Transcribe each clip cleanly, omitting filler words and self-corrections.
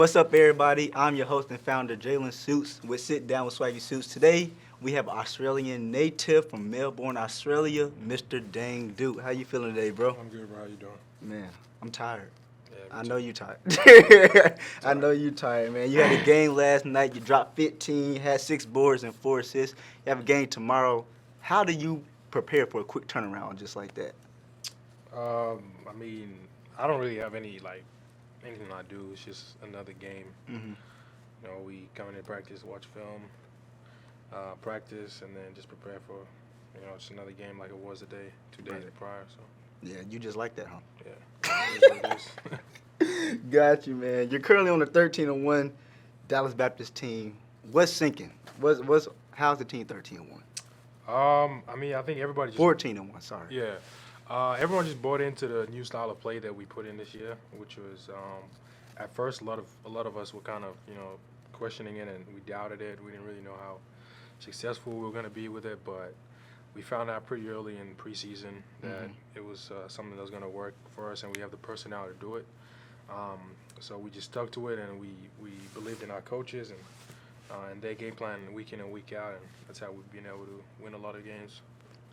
What's up, everybody? I'm your host and founder, Jalen Shoots, with Sit Down with Swaggy Shoots. Today, we have Australian native from Melbourne, Australia, Mr. Deng Dut. How you feeling today, bro? I'm good, bro. How you doing? Man, I'm tired. Yeah, I me know too. you tired. I know you tired, man. You had a game last night. You dropped 15, had 6 boards and 4 assists. You have a game tomorrow. How do you prepare for a quick turnaround just like that? I mean, I don't really have anything I do. It's just another game. Mm-hmm. You know, we come in practice, watch film, practice, and then just prepare for, just another game like it was today, 2 days Right. prior. So Yeah, you just like that, huh? yeah, it is what it is. Got you, man. You're currently on the 13-1 Dallas Baptist team. What's sinking? How's the team 13-1? I mean, I think everybody just 14-1. Sorry. yeah. Everyone just bought into the new style of play that we put in this year, which was at first a lot of us were kind of questioning it and we doubted it. We didn't really know how successful we were going to be with it, but we found out pretty early in preseason that it was something that was going to work for us, and we have the personnel to do it. So we just stuck to it, and we believed in our coaches and their game plan week in and week out, and that's how we've been able to win a lot of games.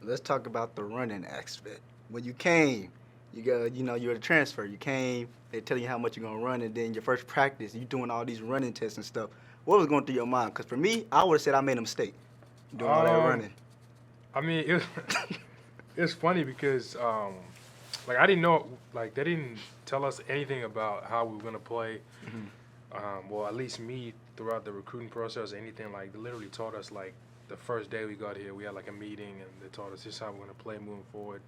Let's talk about the running aspect. When you came, you're a transfer. You came, they tell you how much you're going to run, and then your first practice, you doing all these running tests and stuff. What was going through your mind? Because for me, I would have said I made a mistake doing all that running. I mean, it's funny because I didn't know, they didn't tell us anything about how we were gonna play. Well, at least me throughout the recruiting process, anything they literally taught us the first day we got here, we had a meeting and they taught us this is how we're gonna play moving forward.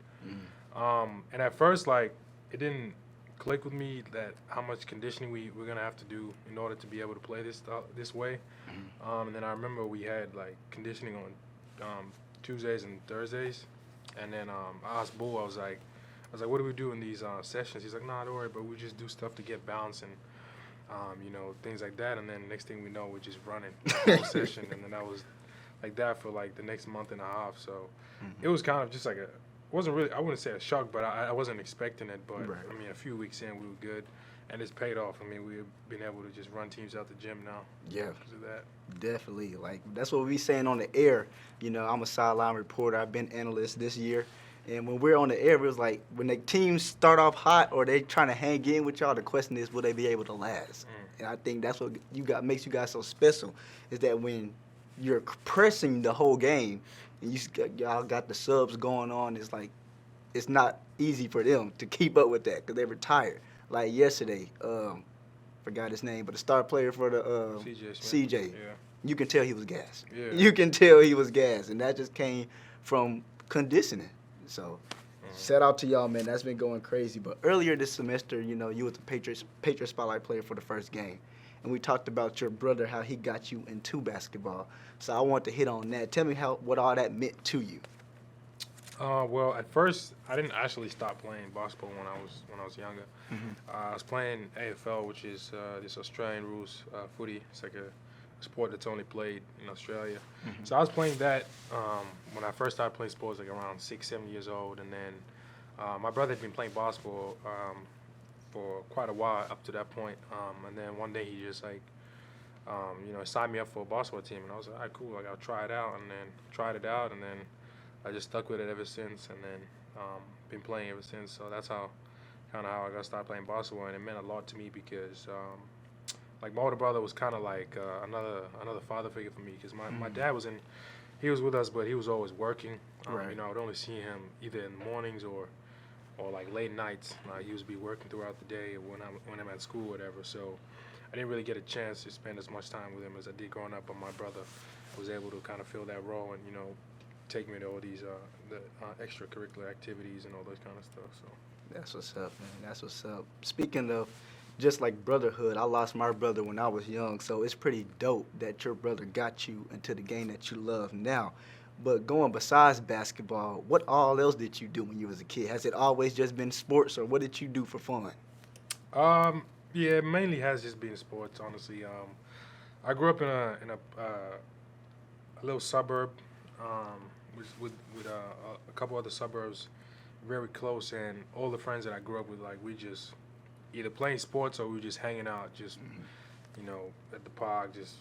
And at first, it didn't click with me that how much conditioning we're gonna have to do in order to be able to play this way. And then I remember we had conditioning on Tuesdays and Thursdays, and then I asked Bull, I was like, what do we do in these sessions? He's like, nah, don't worry, but we just do stuff to get bounce and things like that. And then next thing we know, we're just running the whole session, and then that was like that for the next month and a half. So it was kind of just wasn't really, I wouldn't say a shock, but I wasn't expecting it. But Right. I mean, a few weeks in, we were good, and it's paid off. I mean, we've been able to just run teams out the gym now. Yeah. Because of that. Definitely. That's what we saying on the air. I'm a sideline reporter. I've been analyst this year. And when we're on the air, it was when the teams start off hot or they trying to hang in with y'all, the question is, will they be able to last? And I think that's what makes you guys so special, is that when you're pressing the whole game and y'all got the subs going on, it's not easy for them to keep up with that because they're retired. Like yesterday, forgot his name, but the star player for the CJ. Yeah. You can tell he was gassed. Yeah. You can tell he was gassed, and that just came from conditioning. So, shout out to y'all, man. That's been going crazy. But earlier this semester, you was the Patriots Spotlight player for the first game, and we talked about your brother, how he got you into basketball. So I want to hit on that. Tell me what all that meant to you. Well, at first, I didn't actually stop playing basketball when I was younger. I was playing AFL, which is this Australian rules footy. It's like a sport that's only played in Australia. So I was playing that when I first started playing sports, around 6, 7 years old, and then my brother had been playing basketball for quite a while up to that point. And then one day he just signed me up for a basketball team, and I was like, all right, cool, I'll try it out, and then tried it out, and then I just stuck with it ever since, and then been playing ever since. So that's how I got started playing basketball, and it meant a lot to me because my older brother was kind of another father figure for me because my dad he was with us, but he was always working. Right. I would only see him either in the mornings or late nights. He would be working throughout the day when I'm at school or whatever. So I didn't really get a chance to spend as much time with him as I did growing up. But my brother was able to kind of fill that role and take me to all these the extracurricular activities and all those kind of stuff. So That's what's up, man. That's what's up. Speaking of just brotherhood, I lost my brother when I was young, so it's pretty dope that your brother got you into the game that you love now. But going besides basketball, what all else did you do when you was a kid? Has it always just been sports, or what did you do for fun? yeah, it mainly has just been sports, honestly. I grew up in a little suburb. With a couple other suburbs very close, and all the friends that I grew up with, we just either playing sports or we were just hanging out, just at the park, just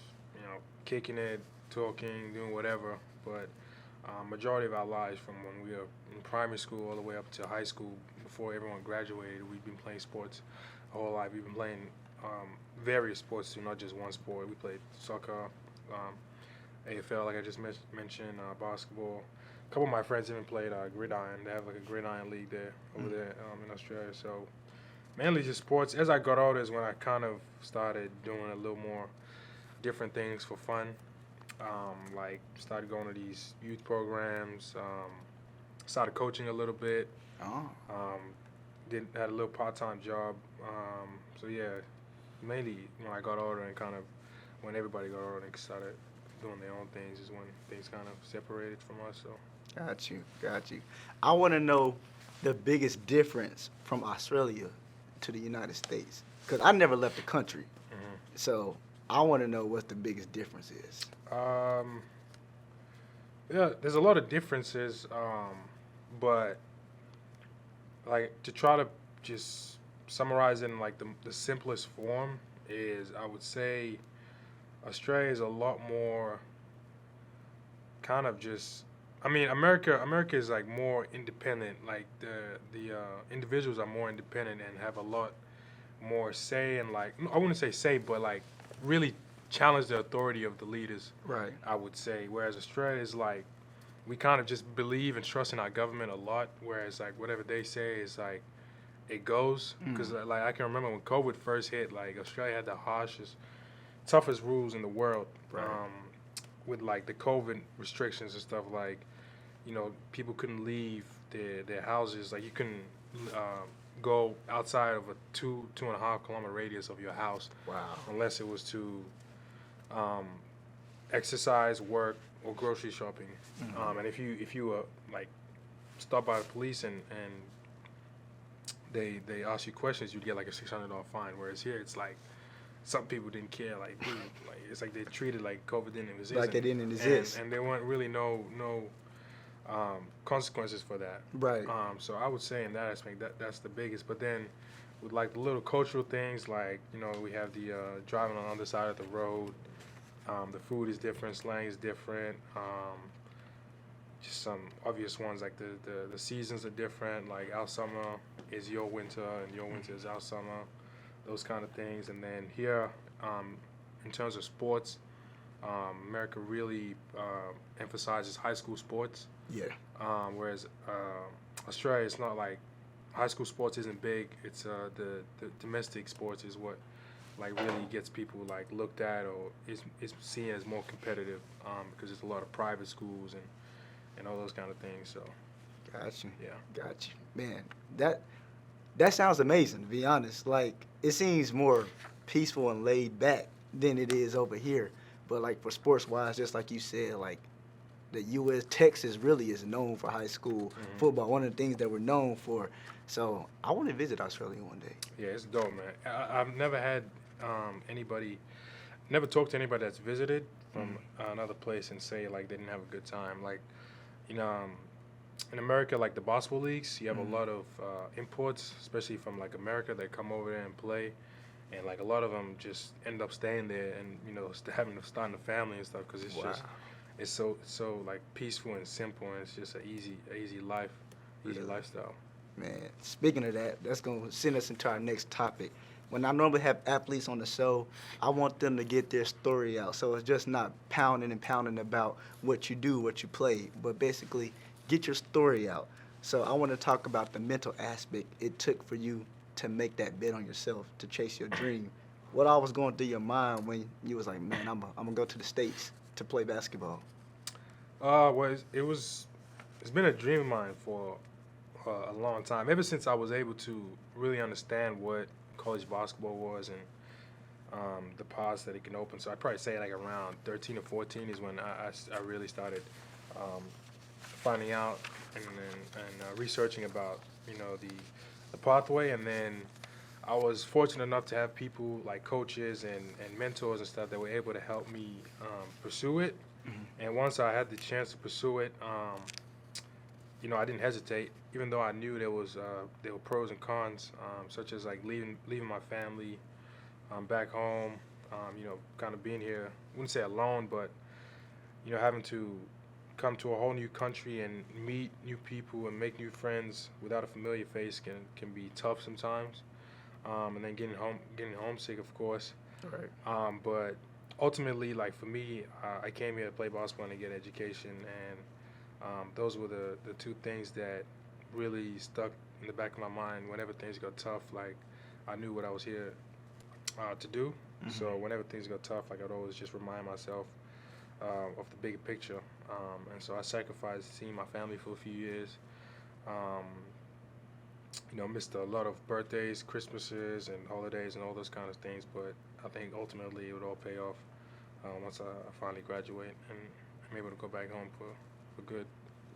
kicking it, talking, doing whatever. But majority of our lives, from when we were in primary school all the way up to high school, before everyone graduated, we've been playing sports our whole life. We've been playing various sports too, not just one sport. We played soccer, AFL, like I just mentioned, basketball. A couple of my friends even played gridiron. They have like a gridiron league there over there in Australia. So mainly just sports. As I got older is when I kind of started doing a little more different things for fun. Like started going to these youth programs. Started coaching a little bit. Oh. Had a little part-time job. So yeah, mainly when I got older and kind of when everybody got older and started doing their own things is when things kind of separated from us. So. Got you. I want to know the biggest difference from Australia to the United States, because I never left the country. Mm-hmm. So I want to know what the biggest difference is. Yeah, there's a lot of differences, but like to try to just summarize it in like the simplest form is, I would say Australia is a lot more kind of just. I mean, America is like more independent. Like the individuals are more independent and have a lot more say, and like I wouldn't say say, but like really challenge the authority of the leaders. Right. I would say. Whereas Australia is like we kind of just believe and trust in our government a lot. Whereas like whatever they say is like it goes. Because like I can remember when COVID first hit, like Australia had the harshest, toughest rules in the world. Right. With like the COVID restrictions and stuff, like people couldn't leave their houses. Like you couldn't go outside of a 2.5 kilometer radius of your house. Wow. Unless it was to exercise, work, or grocery shopping. And if you like stopped by the police and they ask you questions, you'd get like a $600 fine. Whereas here it's like some people didn't care. Like, dude, like it's like they treated like COVID didn't exist. Like it didn't exist. And there weren't really no consequences for that. Right. So I would say in that aspect that's the biggest. But then with like the little cultural things, like we have the driving on the other side of the road. The food is different, slang is different. Just some obvious ones like the seasons are different. Like our summer is your winter and your winter is our summer. Those kind of things. And then here, in terms of sports, America really emphasizes high school sports. Yeah. Whereas Australia, it's not like high school sports isn't big. It's the domestic sports is what like really gets people like looked at or is seen as more competitive because there's a lot of private schools and all those kind of things. So. Got you. Yeah. Got you. Man, that sounds amazing, to be honest. Like, it seems more peaceful and laid back than it is over here. But, like, for sports-wise, just like you said, like, the U.S., Texas really is known for high school football, one of the things that we're known for. So I want to visit Australia one day. Yeah, it's dope, man. I've never had never talked to anybody that's visited from another place and say, like, they didn't have a good time. Like, in America, like the basketball leagues, you have a lot of imports, especially from like America, that come over there and play, and like a lot of them just end up staying there and having to start a family and stuff because it's just it's so like peaceful and simple, and it's just an easy life, lifestyle. Man, speaking of that, that's gonna send us into our next topic. When I normally have athletes on the show, I want them to get their story out. So it's just not pounding about what you do, what you play, but basically get your story out. So I want to talk about the mental aspect it took for you to make that bet on yourself, to chase your dream. What all was going through your mind when you was like, man, I'm gonna go to the States to play basketball? Well, it's been a dream of mine for a long time. Ever since I was able to really understand what college basketball was and the paths that it can open. So I'd probably say like around 13 or 14 is when I really started finding out and researching about the pathway. And then I was fortunate enough to have people like coaches and mentors and stuff that were able to help me pursue it. And once I had the chance to pursue it, I didn't hesitate, even though I knew there were pros and cons, such as like leaving my family back home, kind of being here, I wouldn't say alone, but having to come to a whole new country and meet new people and make new friends without a familiar face can be tough sometimes. And then getting homesick, of course. Right. But ultimately, like for me, I came here to play basketball and to get education, and those were the two things that really stuck in the back of my mind whenever things got tough. Like I knew what I was here to do. So whenever things got tough, like I'd always just remind myself of the bigger picture. And so I sacrificed seeing my family for a few years. Um, missed a lot of birthdays, Christmases, and holidays, and all those kind of things. But I think ultimately it would all pay off once I finally graduate and I'm able to go back home for good.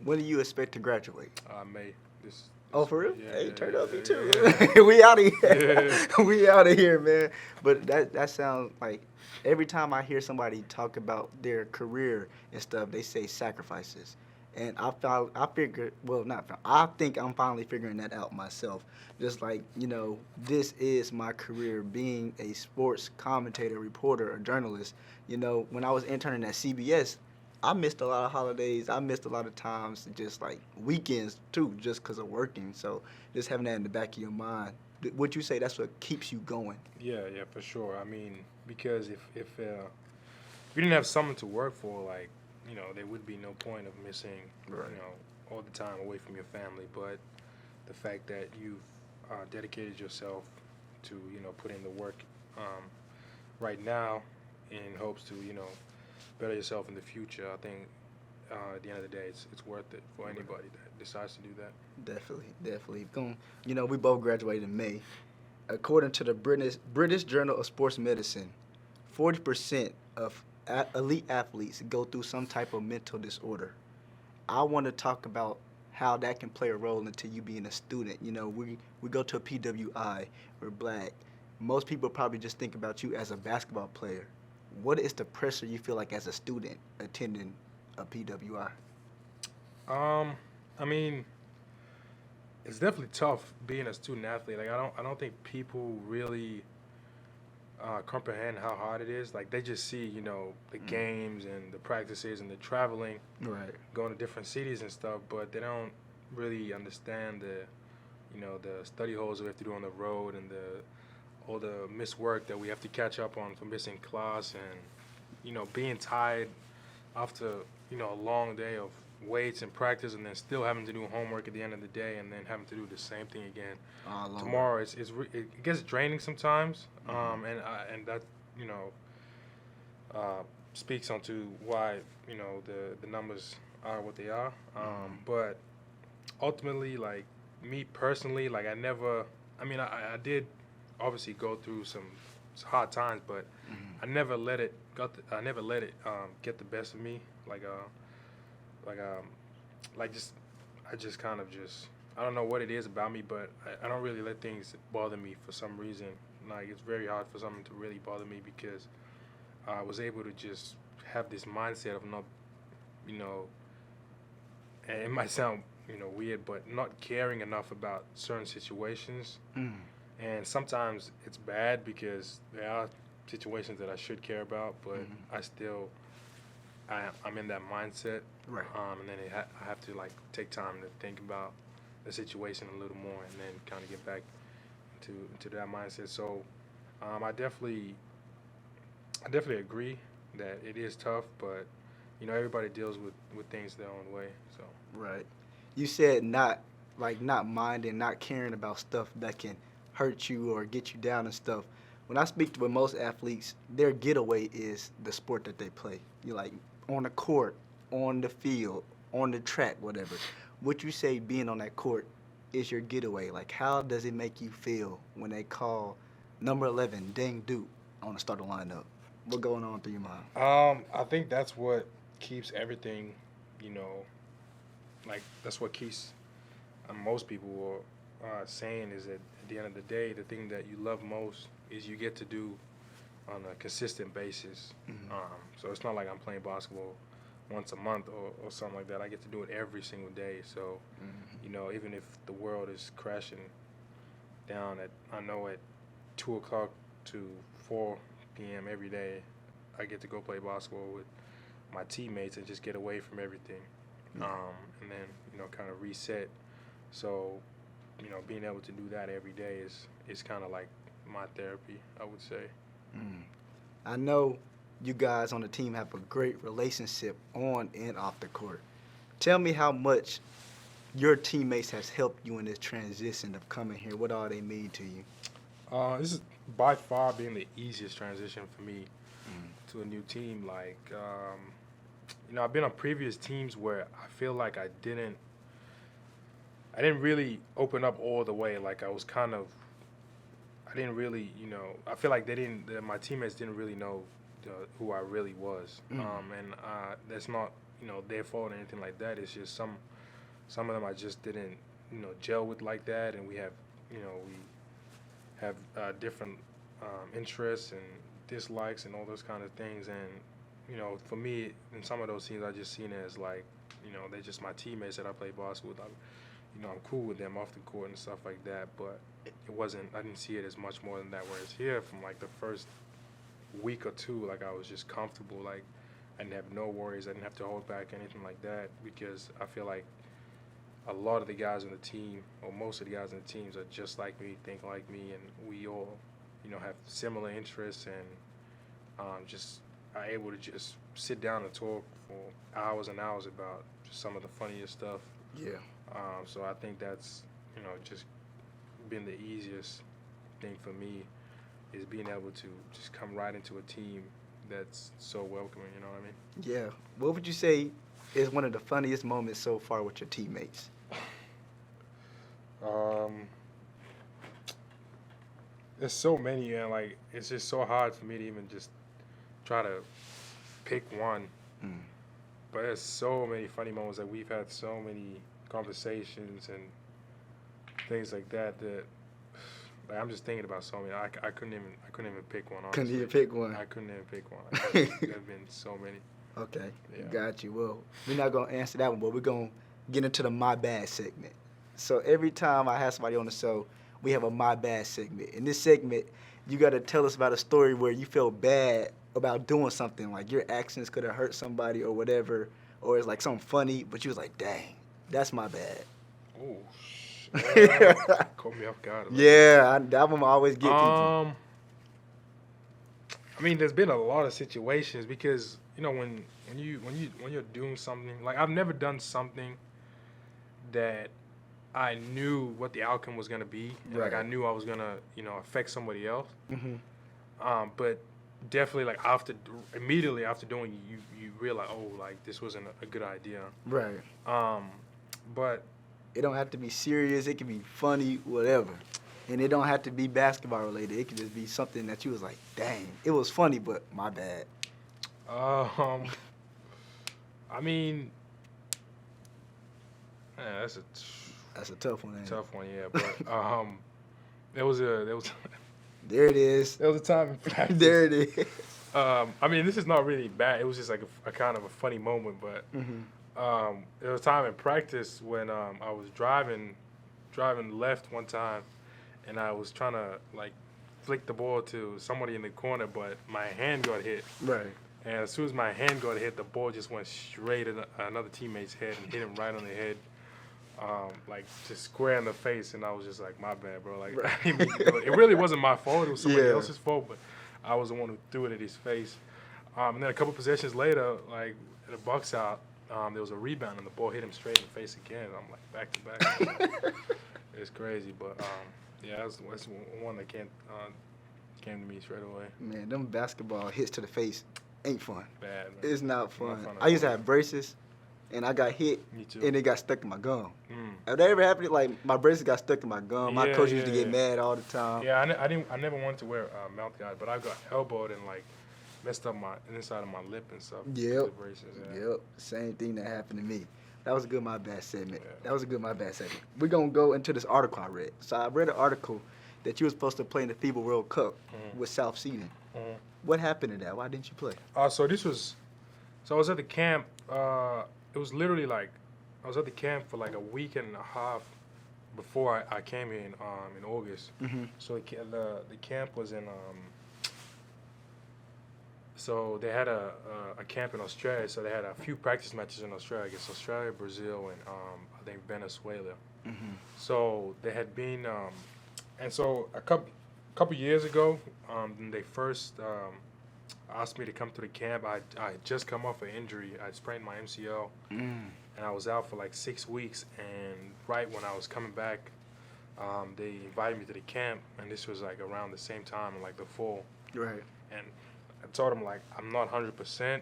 When do you expect to graduate? May. This Oh, for real? Yeah, Hey, yeah, turn up me yeah, too. yeah. We out of here. Yeah. We out of here, man. But that sounds like every time I hear somebody talk about their career and stuff, they say sacrifices. And I figured, well, not, I think I'm finally figuring that out myself. Just like, this is my career, being a sports commentator, reporter, or journalist. When I was interning at CBS, I missed a lot of holidays. I missed a lot of times, just like weekends too, just because of working. So just having that in the back of your mind, would you say that's what keeps you going? Yeah, for sure. I mean, because if you didn't have someone to work for, like, there would be no point of missing, Right. all the time away from your family. But the fact that you've dedicated yourself to, put in the work right now in hopes to, better yourself in the future, I think at the end of the day, it's worth it for anybody that decides to do that. Definitely. We both graduated in May. According to the British Journal of Sports Medicine, 40% of elite athletes go through some type of mental disorder. I want to talk about how that can play a role into you being a student. We go to a PWI, we're black. Most people probably just think about you as a basketball player. What is the pressure you feel like as a student attending a PWI? I mean, it's definitely tough being a student athlete. Like I don't think people really comprehend how hard it is. Like they just see, the games and the practices and the traveling, Right. going to different cities and stuff, but they don't really understand the study halls we have to do on the road and all the missed work that we have to catch up on for missing class and, being tired after, a long day of weights and practice and then still having to do homework at the end of the day and then having to do the same thing again tomorrow. It gets draining sometimes, and that, speaks onto why, the numbers are what they are. But ultimately, like me personally, like I did obviously go through some hard times, but I never let it get the best of me. I just kind of just I don't know what it is about me, but I don't really let things bother me for some reason. Like it's very hard for something to really bother me because I was able to just have this mindset of not, and it might sound weird, but not caring enough about certain situations. And sometimes it's bad because there are situations that I should care about, but I'm in that mindset. Right. And then I have to like take time to think about the situation a little more, and then kind of get back into that mindset. So I definitely agree that it is tough, but everybody deals with things their own way. So Right. You said not minding, not caring about stuff that can hurt you or get you down and stuff. When I speak with most athletes, their getaway is the sport that they play. You're like on the court, on the field, on the track, whatever. What you say being on that court is your getaway. Like how does it make you feel when they call number 11 Deng Dut on the starting lineup? What going on through your mind? I think that's what keeps everything, like that's what keeps most people saying is that at the end of the day, the thing that you love most is you get to do on a consistent basis. So it's not like I'm playing basketball once a month or something like that. I get to do it every single day. So, even if the world is crashing down at 2 o'clock to 4 p.m. every day. I get to go play basketball with my teammates and just get away from everything, and then kind of reset. So, being able to do that every day is kind of like my therapy, I would say. I know you guys on the team have a great relationship on and off the court. Tell me how much your teammates has helped you in this transition of coming here. What all they mean to you? This is by far being the easiest transition for me to a new team. Like, I've been on previous teams where I feel like I didn't really open up all the way. Like I didn't really, I feel like my teammates didn't really know who I really was. And that's not, their fault or anything like that. It's just some of them I just didn't, gel with like that. And we have different interests and dislikes and all those kind of things. And, for me, in some of those teams, I just seen it as like, they're just my teammates that I play basketball with. I'm cool with them off the court and stuff like that, but I didn't see it as much more than that. Whereas here, from like the first week or two, like I was just comfortable. Like I didn't have no worries. I didn't have to hold back anything like that because I feel like a lot of the guys on the team, or most of the guys on the teams, are just like me, think like me, and we all, have similar interests and just are able to just sit down and talk for hours and hours about just some of the funniest stuff. Yeah. So I think that's, just been the easiest thing for me is being able to just come right into a team that's so welcoming, you know what I mean? Yeah. What would you say is one of the funniest moments so far with your teammates? There's so many, and like it's just so hard for me to even just try to pick one. But there's so many funny moments that we've had, so many conversations and things like that like I'm just thinking about so many. I couldn't even pick one. Honestly. Couldn't even pick one. I couldn't even pick one. There've been so many. Okay, Yeah. Got you. Well, we're not gonna answer that one, but we're gonna get into the My Bad segment. So every time I have somebody on the show, we have a My Bad segment. In this segment, you gotta tell us about a story where you felt bad about doing something, like your actions could have hurt somebody or whatever, or it's like something funny, but you was like, dang, that's my bad. Oh, caught me off guard. That one always get people. I mean, there's been a lot of situations because when you're doing something, like I've never done something that I knew what the outcome was gonna be, and like I knew I was gonna affect somebody else. But definitely like immediately after doing it, you realize, oh, like this wasn't a good idea. Right. But it don't have to be serious. It can be funny, whatever. And it don't have to be basketball related. It can just be something that you was like, dang, it was funny, but my bad. I mean, that's a tough one. Tough one, yeah. But there was there it is. There was a time in practice. There it is. I mean, this is not really bad. It was just like a kind of a funny moment, but there was a time in practice when I was driving left one time, and I was trying to like flick the ball to somebody in the corner, but my hand got hit. Right. And as soon as my hand got hit, the ball just went straight at another teammate's head and hit him right on the head, like just square in the face. And I was just like, my bad, bro. Like, I didn't mean to do it. It really wasn't my fault. It was somebody else's fault, but I was the one who threw it at his face. And then a couple possessions later, like at a box out, there was a rebound and the ball hit him straight in the face again. I'm like, back to back. It's crazy, but yeah, that's one that came to me straight away. Man, them basketball hits to the face ain't fun. Bad, man. It's not fun. Not fun I used to have braces, and I got hit, Me too. and it got stuck in my gum. Have that ever happened? Like, my braces got stuck in my gum. My coach used to get mad all the time. Yeah, I never wanted to wear mouth guard, but I got elbowed and like messed up my inside of my lip and stuff. Yep. With braces, Yep. Same thing that happened to me. That was a good My Bad segment. Yeah. That was a good My Bad segment. We're going to go into this article I read. So I read an article that you were supposed to play in the FIBA World Cup with South Seaton. What happened to that? Why didn't you play? So I was at the camp. It was literally like, I was at the camp for like a week and a half before I came here in August. So the camp was in So they had a camp in Australia. So they had a few practice matches in Australia against Australia, Brazil, and I think Venezuela. So they had been, and so a couple years ago, when they first asked me to come to the camp. I had just come off an injury. I sprained my MCL, and I was out for like 6 weeks. And right when I was coming back, they invited me to the camp, and this was like around the same time, like the fall. Right. And I told them like I'm not 100%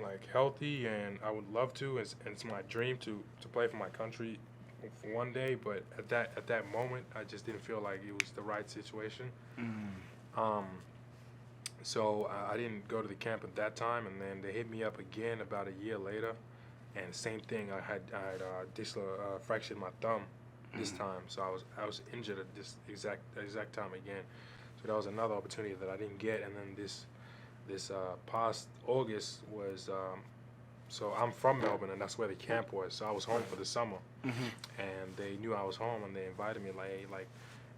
like healthy, and I would love to. And it's my dream to play for my country for one day. But at that moment, I just didn't feel like it was the right situation. Um, so I didn't go to the camp at that time, and then they hit me up again about a year later, and same thing. I had fractured my thumb this time, so I was injured at this exact time again. So that was another opportunity that I didn't get, and then this past August was. So I'm from Melbourne, and that's where the camp was. So I was home for the summer, and they knew I was home, and they invited me like, hey, like,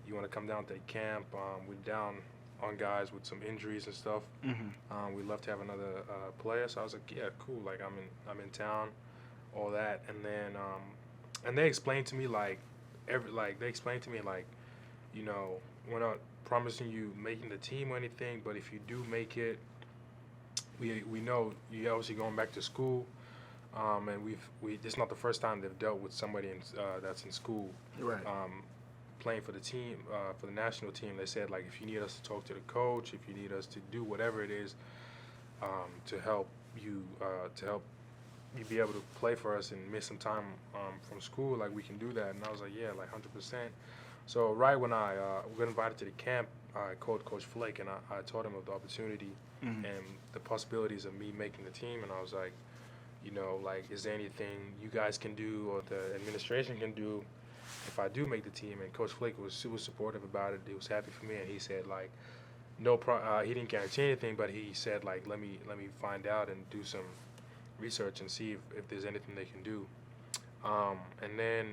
you want to come down to the camp? We're down on guys with some injuries and stuff. We'd love to have another player. So I was like, yeah, cool. Like I'm in town, all that, and then and they explained to me like you know, we're not promising you making the team or anything, but if you do make it, we know you're obviously going back to school, and it's not the first time they've dealt with somebody that's in school, Right. Playing for the team, for the national team. They said like if you need us to talk to the coach, if you need us to do whatever it is, to help you be able to play for us and miss some time from school, like we can do that. And I was like, yeah, like 100%. So right when I got invited to the camp, I called Coach Flake, and I told him of the opportunity and the possibilities of me making the team. And I was like, you know, like, is there anything you guys can do or the administration can do if I do make the team? And Coach Flake was super supportive about it. He was happy for me, and he said like, he didn't guarantee anything, but he said like, let me find out and do some research and see if there's anything they can do. And then,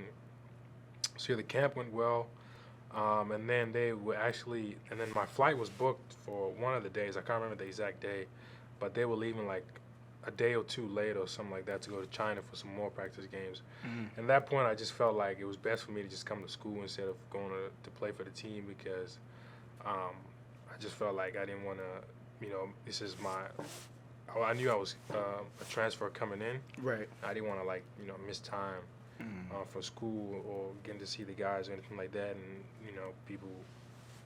so yeah, the camp went well. And then and then my flight was booked for one of the days. I can't remember the exact day, but they were leaving like a day or two later or something like that to go to China for some more practice games. And at that point, I just felt like it was best for me to just come to school instead of going to play for the team, because I just felt like I didn't want to, you know, I knew I was a transfer coming in. Right. I didn't want to, like, you know, miss time for school or getting to see the guys or anything like that. And, you know, people,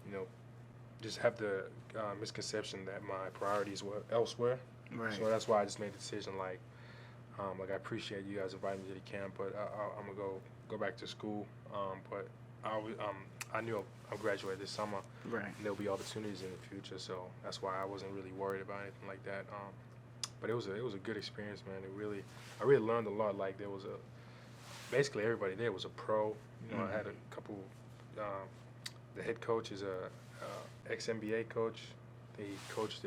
you know, just have the misconception that my priorities were elsewhere. Right. So that's why I just made the decision, like I appreciate you guys inviting me to the camp, but I'm going to go back to school. But I knew I'll graduate this summer. Right. And there'll be opportunities in the future, so that's why I wasn't really worried about anything like that. But it was a good experience, man. I really learned a lot. Like, there was basically everybody there was a pro. You know, I had a couple. The head coach is a ex-NBA coach. He coached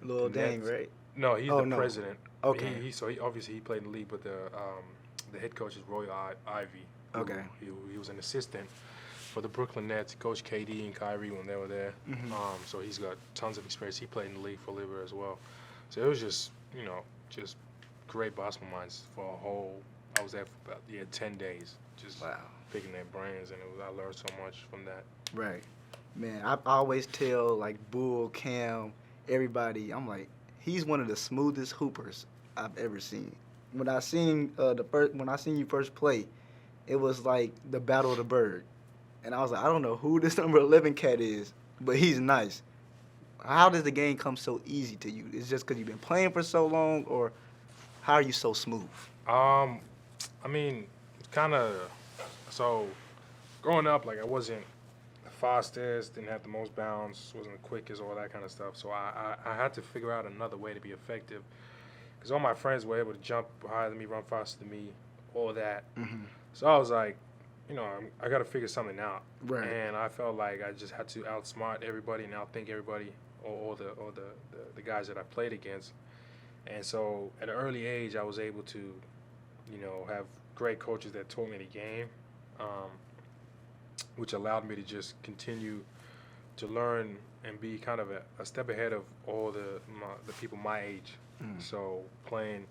Lil Deng, Nets. right? No, he's the president. Okay. He obviously he played in the league, but the head coach is Roy Ivey. Okay. He was an assistant for the Brooklyn Nets. He coached KD and Kyrie when they were there. So he's got tons of experience. He played in the league for Liver as well. So it was just, you know, just great basketball minds for a whole. I was there for about 10 days, just picking their brains, and I learned so much from that. Right. Man, I always tell like Bull, Cam, everybody, I'm like, he's one of the smoothest hoopers I've ever seen. When I seen you first play, it was like the Battle of the Bird, and I was like, I don't know who this number 11 cat is, but he's nice. How does the game come so easy to you? Is it just because you've been playing for so long, or how are you so smooth? I mean, kind of. So, growing up, like, I wasn't the fastest, didn't have the most bounce, wasn't the quickest, all that kind of stuff. So I had to figure out another way to be effective, because all my friends were able to jump higher than me, run faster than me, all that. So I was like, you know, I got to figure something out. Right. And I felt like I just had to outsmart everybody and outthink everybody, or the guys that I played against. And so at an early age, I was able to, you know, have great coaches that taught me the game, which allowed me to just continue to learn and be kind of a step ahead of all the people my age. So playing,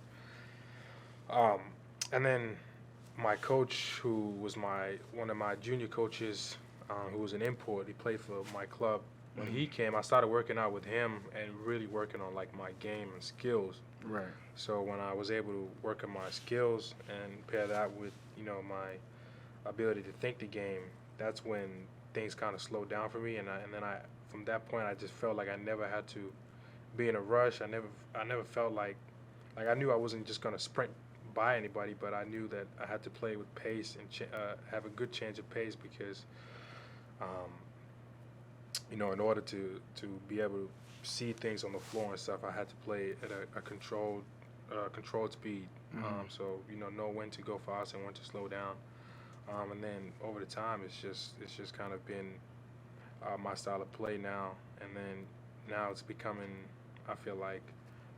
and then my coach, who was one of my junior coaches, who was an import, he played for my club. When he came, I started working out with him and really working on like my game and skills. Right. So when I was able to work on my skills and pair that with, my ability to think the game, that's when things kind of slowed down for me. And then from that point, I just felt like I never had to be in a rush. I never felt like I knew I wasn't just gonna sprint by anybody, but I knew that I had to play with pace and have a good change of pace because, in order to be able to see things on the floor and stuff, I had to play at a controlled speed. So know when to go fast and when to slow down. And then over the time, it's just kind of been my style of play now. And then now it's becoming, I feel like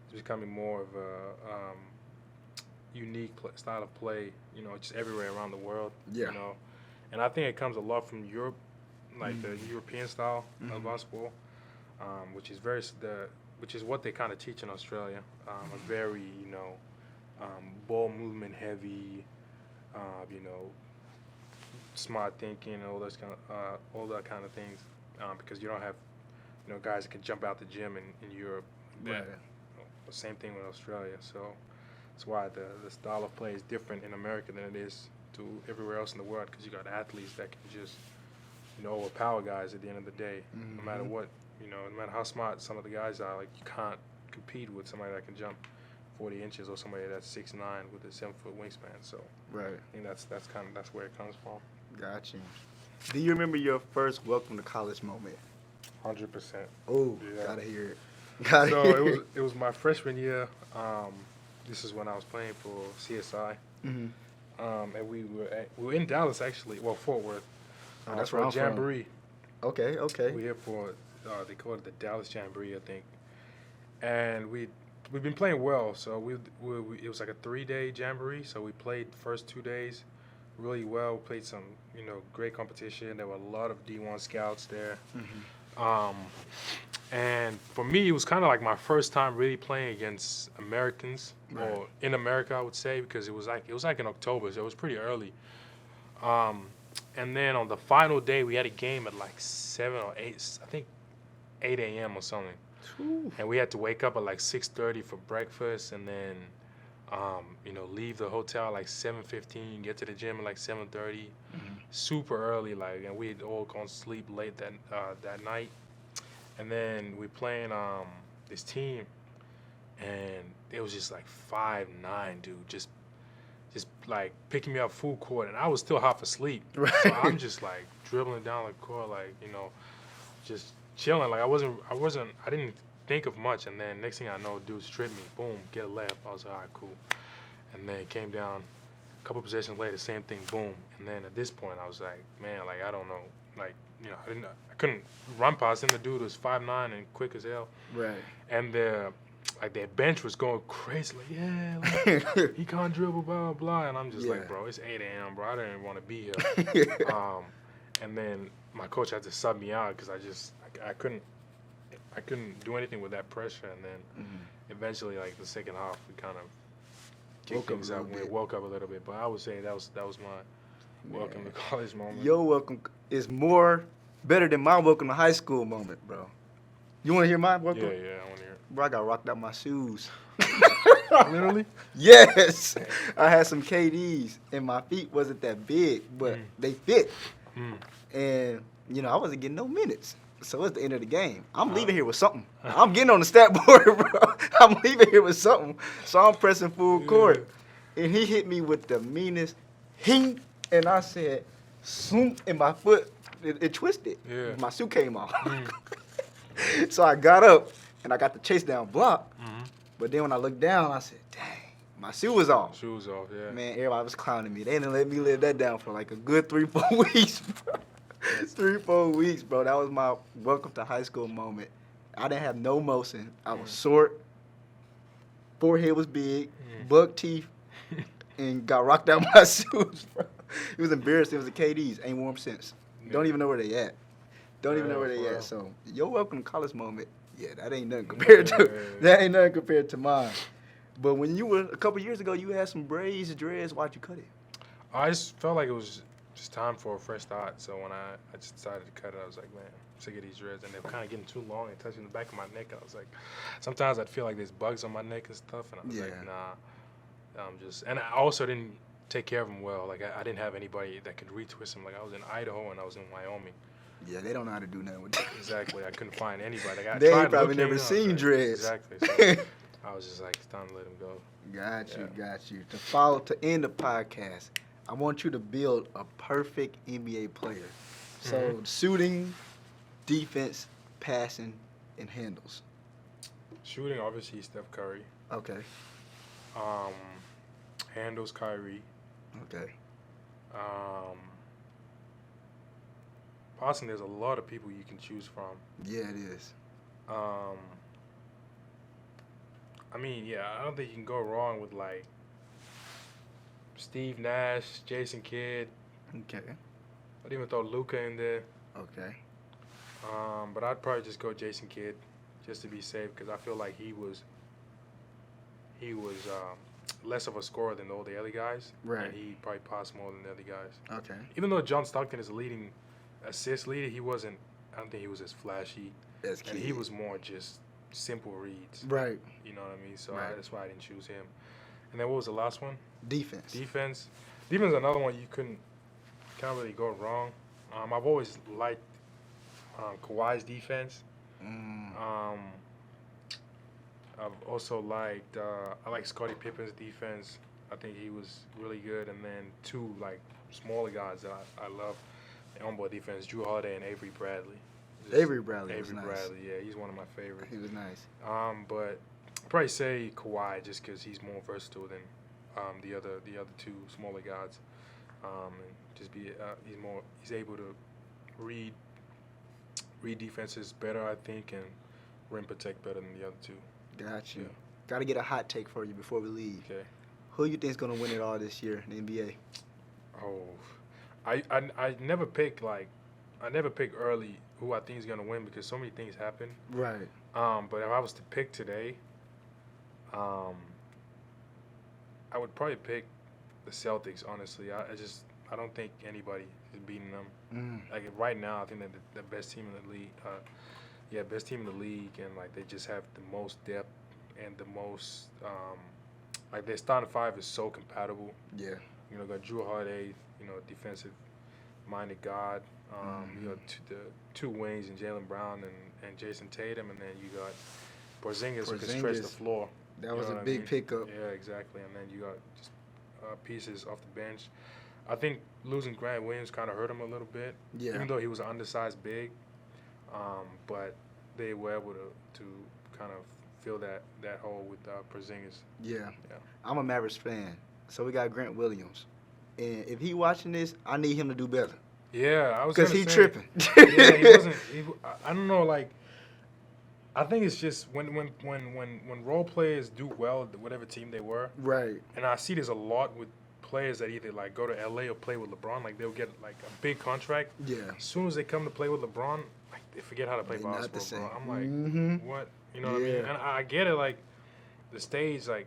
it's becoming more of a unique style of play. Just everywhere around the world. Yeah. And I think it comes a lot from Europe, like the European style of basketball, which is what they kind of teach in Australia. A very ball movement heavy, smart thinking, all that kind of things, because you don't have guys that can jump out the gym in Europe. Right. The same thing with Australia. So that's why the style of play is different in America than it is to everywhere else in the world, because you got athletes that can just overpower guys at the end of the day, no matter what. No matter how smart some of the guys are, like you can't compete with somebody that can jump 40 inches or somebody that's 6'9" with a 7-foot wingspan. So right. I think that's where it comes from. Gotcha. Do you remember your first welcome to college moment? 100%. Oh, yeah. Gotta hear it. So it was my freshman year. This is when I was playing for CSI, and we were in Dallas actually. Well, Fort Worth. That's for where a I'm jamboree. from. Okay. We're here for they call it the Dallas Jamboree, I think. And we've been playing well. So it was like a 3-day jamboree. So we played the first 2 days really well. We played some great competition. There were a lot of D1 scouts there. And for me, it was kind of like my first time really playing against Americans, right. or in America, I would say, because it was like in October, so it was pretty early. And then on the final day, we had a game at like 7 or 8, I think 8 a.m. or something. Ooh. And we had to wake up at like 6:30 for breakfast, and then leave the hotel at like 7:15, get to the gym at like 7:30, super early, and we had all gone to sleep late that night. And then we playing this team, and it was just like 5'9", dude, just like picking me up full court, and I was still half asleep. Right. So I'm just like dribbling down the court, just chilling. Like I didn't think of much, and then next thing I know, dude stripped me, boom, get a layup. I was like, all right, cool. And then it came down a couple possessions later, same thing, boom. And then at this point, I was like, man, I don't know, I couldn't run past him. The dude was 5'9" and quick as hell. Right. And their bench was going crazy, he can't dribble, blah, blah, blah. And I'm just like, bro, it's 8 a.m., bro. I didn't even want to be here. And then my coach had to sub me out because I couldn't do anything with that pressure. And then eventually, the second half, we kind of kicked things up. We woke up a little bit. But I would say that was my welcome to college moment. Your welcome is better than my welcome to high school moment, bro. You want to hear my welcome? Yeah, I want to hear it. Bro, I got rocked out my shoes. Literally? Yes. I had some KDs, and my feet wasn't that big, but they fit. And, I wasn't getting no minutes. So it's the end of the game. I'm leaving here with something. I'm getting on the stat board, bro. I'm leaving here with something. So I'm pressing full court. And he hit me with the meanest hing. And I said, swoop, and my foot, it twisted. Yeah. My shoe came off. So I got up, and I got the chase down block. But then when I looked down, I said, dang, my shoe was off. Shoe was off, yeah. Man, everybody was clowning me. They didn't let me live that down for like a good 3-4 weeks, bro. 3-4 weeks, bro. That was my welcome to high school moment. I didn't have no motion. I was short. Forehead was big. Buck teeth. And got rocked out my shoes, bro. It was embarrassing. It was the KDs. Ain't worn them since. Don't even know where they at. Don't even know where for they real. at. So your welcome to college moment, yeah, that ain't nothing compared to mine. But when you were a couple years ago, you had some braids, dreads. Why'd you cut it? I just felt like it was just time for a fresh start. So when I just decided to cut it, I was like, man, I'm sick of these dreads. And they were kind of getting too long and touching the back of my neck. And I was like, sometimes I'd feel like there's bugs on my neck and stuff. And I was like, nah, I'm just. And I also didn't take care of them well. Like I didn't have anybody that could retwist them. Like I was in Idaho and I was in Wyoming. Yeah, they don't know how to do nothing with that. Exactly. I couldn't find anybody. Like, I They tried ain't probably looking, never seen like, dreads. Exactly. So I was just like, it's time to let him go. Got you. To end the podcast, I want you to build a perfect NBA player. So shooting, defense, passing, and handles. Shooting, obviously, Steph Curry. Okay. Handles, Kyrie. Okay. Passing, there's a lot of people you can choose from. Yeah, it is. I mean, yeah, I don't think you can go wrong with, like, Steve Nash, Jason Kidd. Okay. I'd even throw Luka in there. Okay. But I'd probably just go Jason Kidd just to be safe because I feel like he was less of a scorer than all the other guys. Right. And he probably passed more than the other guys. Okay. Even though John Stockton is a leading assist leader, I don't think he was as flashy. That's And key. he was more just simple reads. Right. You know what I mean? So Right. that's why I didn't choose him. And then what was the last one? Defense. Defense is another one you can't really go wrong. I've always liked Kawhi's defense. I've also liked I like Scottie Pippen's defense. I think he was really good. And then two like smaller guys that I love on-ball defense: Drew Holiday and Avery Bradley. Avery Bradley was Avery nice. Bradley, yeah, he's one of my favorites. He was nice. But I'd probably say Kawhi just because he's more versatile than the other two smaller guys. And just he's able to read defenses better, I think, and rim protect better than the other two. Got you. Yeah. Got to get a hot take for you before we leave. Okay. Who you think's gonna win it all this year in the NBA? Oh, I never pick early who I think is gonna win because so many things happen. Right. But if I was to pick today, I would probably pick the Celtics. Honestly, I don't think anybody is beating them. Like right now, I think they're the best team in the league. Best team in the league, and like they just have the most depth and the most like their starting five is so compatible. Yeah. You know, got Drew Holiday, defensive-minded guard. You got the two wings and Jaylen Brown and Jason Tatum, and then you got Porzingis who can stretch the floor. That was a big pickup. Yeah, exactly. And then you got just pieces off the bench. I think losing Grant Williams kind of hurt him a little bit. Yeah. Even though he was an undersized big, but they were able to kind of fill that hole with Porzingis. Yeah. I'm a Mavericks fan, so we got Grant Williams, and if he watching this, I need him to do better. Yeah, I was because gonna he say, tripping. Yeah, he wasn't. I don't know. Like, I think it's just when role players do well at whatever team they were. Right. And I see this a lot with players that either like go to LA or play with LeBron. Like they'll get like a big contract. Yeah. As soon as they come to play with LeBron, like they forget how to play basketball. Not the same. Bro. I'm like, what? You know what I mean? And I get it. Like the stage, like.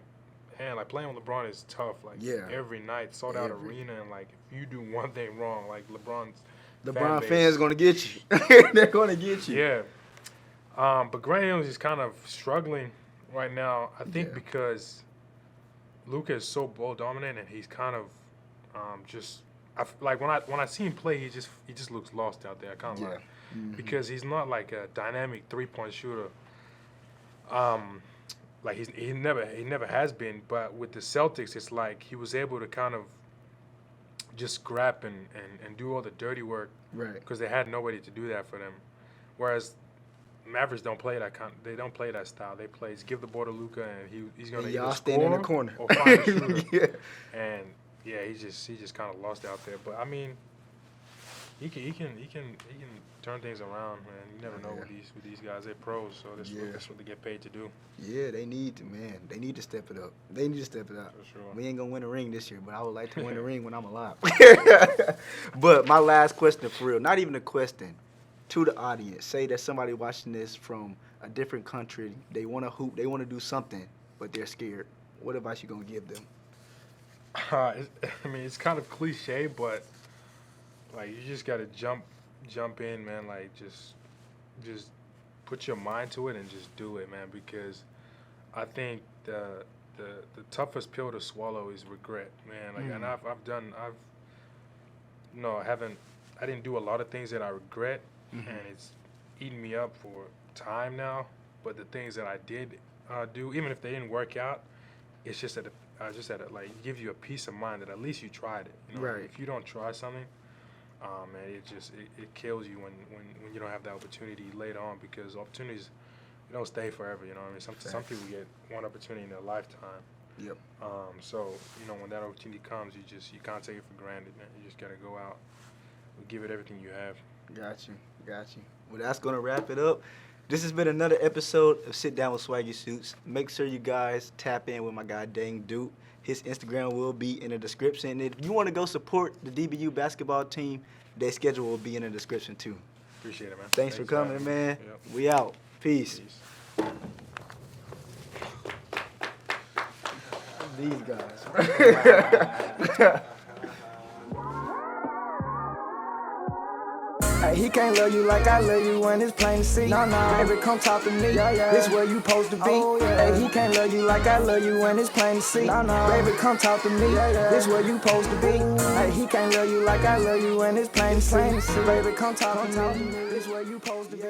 Man, like playing with LeBron is tough. Like every night, sold out arena, and like if you do one thing wrong, like LeBron fans gonna get you. They're gonna get you. Yeah. But Grant Williams is kind of struggling right now. I think because Luka is so ball dominant, and he's kind of like when I see him play, he just looks lost out there. I can't lie, because he's not like a dynamic 3-point shooter. Like he never has been, but with the Celtics, it's like he was able to kind of just scrap and do all the dirty work, right? Because they had nobody to do that for them. Whereas Mavericks don't play that they don't play that style. They play give the ball to Luka and he's gonna either stand in the corner or find a shooter. And he just kind of lost out there. But I mean, he can turn things around, man. You never know with these guys. They're pros, so that's what they get paid to do. Yeah, they need to, man. They need to step it up. They need to step it up. For sure. We ain't gonna win a ring this year, but I would like to win a ring when I'm alive. But my last question, for real, not even a question. to the audience. Say that somebody watching this from a different country. They want to hoop. They want to do something, but they're scared. What advice you gonna give them? I mean, it's kind of cliche, but like you just gotta jump in, man. Like just put your mind to it and just do it, man. Because I think the toughest pill to swallow is regret, man. Like, and I didn't do a lot of things that I regret, and it's eating me up for time now. But the things that I did do, even if they didn't work out, it's just that like give you a peace of mind that at least you tried it. You know? Right. If you don't try something, man, it kills you when you don't have the opportunity later on, because opportunities don't stay forever. You know what I mean? Some people get one opportunity in their lifetime. Yep. So when that opportunity comes, you can't take it for granted, man. You just gotta go out and give it everything you have. Got you. Well, that's gonna wrap it up. This has been another episode of Sit Down with Swaggy Shoots. Make sure you guys tap in with my guy Deng Dut. His Instagram will be in the description. And if you want to go support the DBU basketball team, their schedule will be in the description too. Appreciate it, man. Thanks for coming, man. Yep. We out. Peace. These guys. He can't love you like I love you when it's plain to see. No, baby, come talk to me. This where you supposed to be. Hey, he can't love you like I love you when it's plain to see. No, baby, come talk to me. This where you supposed to be. Hey, he can't love you like I love you when it's plain to see. Baby, come talk to me. This where you supposed to be.